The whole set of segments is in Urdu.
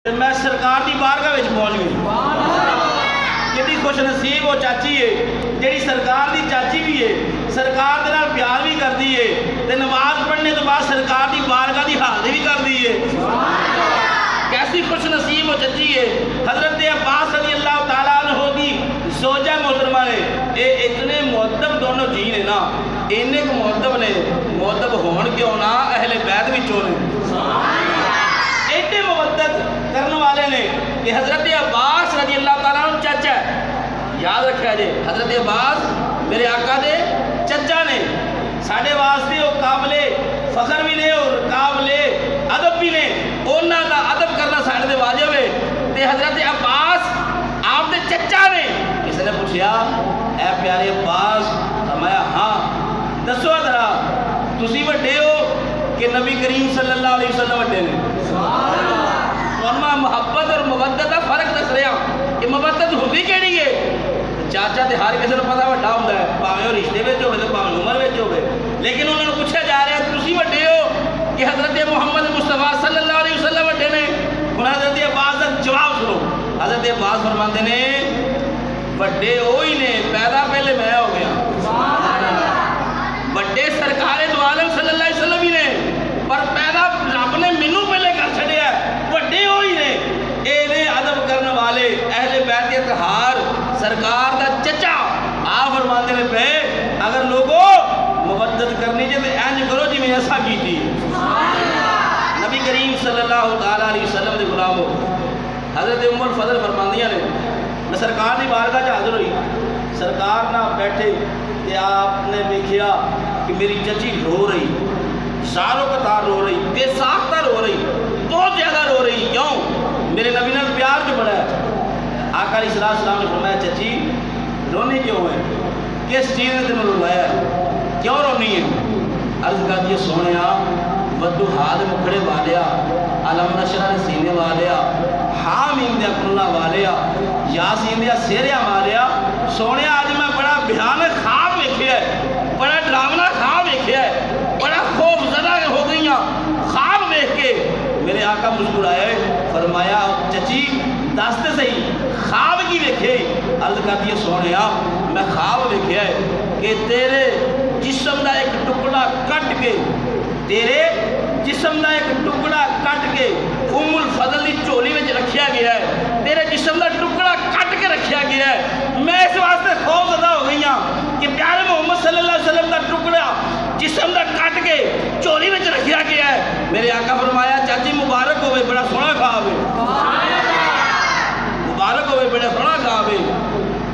میں سرکار دی بارگاہ وچ پہنچ گئی۔ کتنی خوش نصیب وہ چاچی ہے جیڑی سرکار دی چاچی بھی ہے، سرکار دے نال پیار بھی کر دی ہے تے نماز پڑھنے تو بعد سرکار دی بارگاہ دی حاضری بھی کر دی ہے۔ کیسی خوش نصیب وہ چاچی ہے۔ حضرت عباس رضی اللہ تعالیٰ عنہ دی زوجہ محترمہ نے اے اتنے مؤدب دونوں جی نے نا، اینے کو مؤدب نے، مؤدب ہون کیوں نہ اہل بیت وچوں نے، ایڈے مودت کرنے والے نے کہ حضرت عباس رضی اللہ تعالیٰ عنہ چچا ہے۔ یاد رکھا جے حضرت عباس میرے آقا دے چچا نے، ساڑھے واسطے وہ قابل فخر بھی نے اور قابل ادب بھی نے، انہاں دا ادب کرنا ساڑھے دے واجب ہے۔ تے حضرت عباس آپ دے چچا نے، کسی نے پوچھیا اے پیارے عباس، فرمایا ہاں دسو ذرا تسی وڈے ہو کہ نبی کریم صلی اللہ علیہ وسلم وڈے نے؟ انہاں محبت اور مودت دا فرق دس رہا کہ مودت ہوندی کیڑی ہے؟ چاچا تے ہر کسی نوں پتہ وڈا ہوندا ہے، بھاویں او رشتے وچ ہوے تے بھاویں عمر وچ ہوے، لیکن انہاں نوں پوچھا جا رہا ہے تسی وڈے ہو کہ حضرت محمد مصطفیٰ صلی اللہ علیہ وسلم وڈے نے؟ ہن حضرت عباس دا جواب سنو۔ حضرت عباس فرماندے نے وڈے وہی نے، پیدا پہلے میں ہو گیا، وڈے سرکار دو عالم صلی اللہ علیہ وسلم ہی نے، پر پیدا رب نے مینوں پہلے کر چھڑیا ہے، وڈے وہی نے۔ اے نے ادب کرنے والے اہل بیت اطہار سرکار دا چچا آپ فرماندے نے پہ اگر لوگوں مودت کرنی چاہیے تو اینج کرو جی میں ایسا کی تھی۔ نبی کریم صلی اللہ تعالیٰ علیہ وسلم دے غلامو، حضرت ام الفضل فرماندیاں نے میں سرکار دی بارگاہ چ حاضر ہوئی، سرکار نہ بیٹھے کہ آپ نے دیکھیا کہ میری چچی رو رہی، ساروں قطار رو رہی، بے ساختہ رو رہی، بہت زیادہ رو رہی، کیوں؟ میرے نبی نے پیار جو بڑھا ہے۔ آقا علیہ السلام نے فرمایا چچی رونی کیوں ہے؟ کس چیز نے تمہیں روایا ہے؟ کیوں رونی ہے؟ عرض کر دیا سونیا بدو ہاتھ مکھڑے والیا، علم نشرہ نے سینے والیا، حامیم دیا کننا والیا، یاسین دیا سیریا والیا، سونیا آج میں بڑا بھیانک خواب ویکھیا ہے، بڑا ڈراونا خواب ویکھیا ہے، بڑا خوف زدہ ہو گئیاں خواب ویکھ کے۔ میرے آقا مسکرائے فرمایا چچی دستے صحیح خواب کی ویکھے؟ عرض کرتی ہے سونیا میں خواب ویکھیا ہے کہ تیرے جسم دا ایک ٹکڑا کٹ کے، تیرے جسم دا ایک ٹکڑا کٹ کے ام الفضل دی چولی میں رکھیا گیا ہے، تیرے جسم دا ٹکڑا کٹ کے رکھیا گیا ہے۔ میں اس واسطے خوف زدہ ہو گئی ہوں کہ پیارے محمد صلی اللہ علیہ وسلم دا ٹکڑا جسم دا کٹ کے چولی میں رکھیا گیا ہے۔ میرے آقا فرمایا چاچی مبارک ہوئے، بڑا سونا خواب ہے، مبارک ہوئے بڑا سونا خواب ہے۔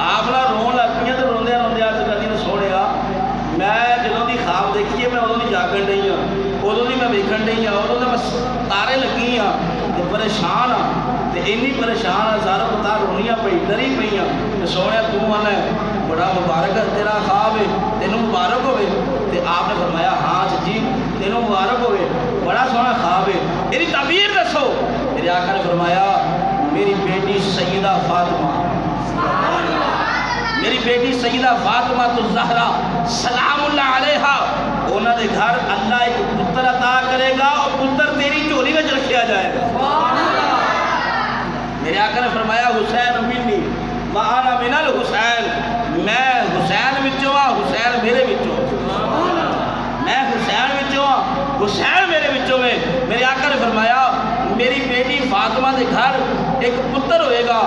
آپ نہ رون لگ پیا تو روندے روندے عرض کرتی نے سونیا میں جدوں دی خواب دیکھی ہے میں ادوں دی جاگن نہیں ہوں، ادوں دی میں ویکھن نہیں ہوں، ادوں میں تارے لگی ہوں تے پریشان ہوں تے اینی پریشان ہوں سارا پتا رونیاں پئی ڈری پئی ہوں تے سونیا تو آنا ہے بڑا مبارک ہے تیرا خواب ہے، تینوں مبارک ہوئے؟ تے آپ نے فرمایا ہاں چچی تینوں مبارک ہوئے، بڑا سونا خواب ہے، میری تعبیر دسو؟ میرے آقا نے فرمایا میری بیٹی سیدہ فاطمہ، میری بیٹی سیدہ فاطمہ الزہرا سلام اللہ علیہا، انہاں دے گھر اللہ ایک پتر عطا کرے گا اور پتر تیری چولی میں رکھیا جائے گا۔ میرے آقا نے فرمایا حسین منی وَأَنَا مِنَ الْحُسَین، میں حسین وچوں ہاں، حسین میرے وچوں، میں حسین وچوں ہاں، حسین میرے وچوں میں۔ میرے آقا نے فرمایا میری بیٹی فاطمہ دے گھر ایک پتر ہوئے گا،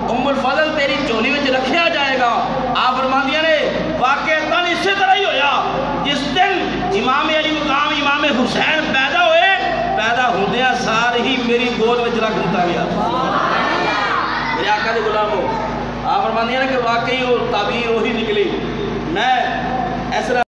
ام الفضل تیری چولی میں رکھیا جائے گا۔ آپ فرماندیاں نے واقعتاً اسی طرح ہی ہویا، جس دن امام علی مقام امام حسین پیدا ہوئے، پیدا ہوندیاں سارے ہی میری گود میں رکھ دیتا گیا۔ میرے آقا دے غلامو، آپ فرماندیاں نے کہ واقعی وہ تعبیر وہی نکلی۔ میں ایسا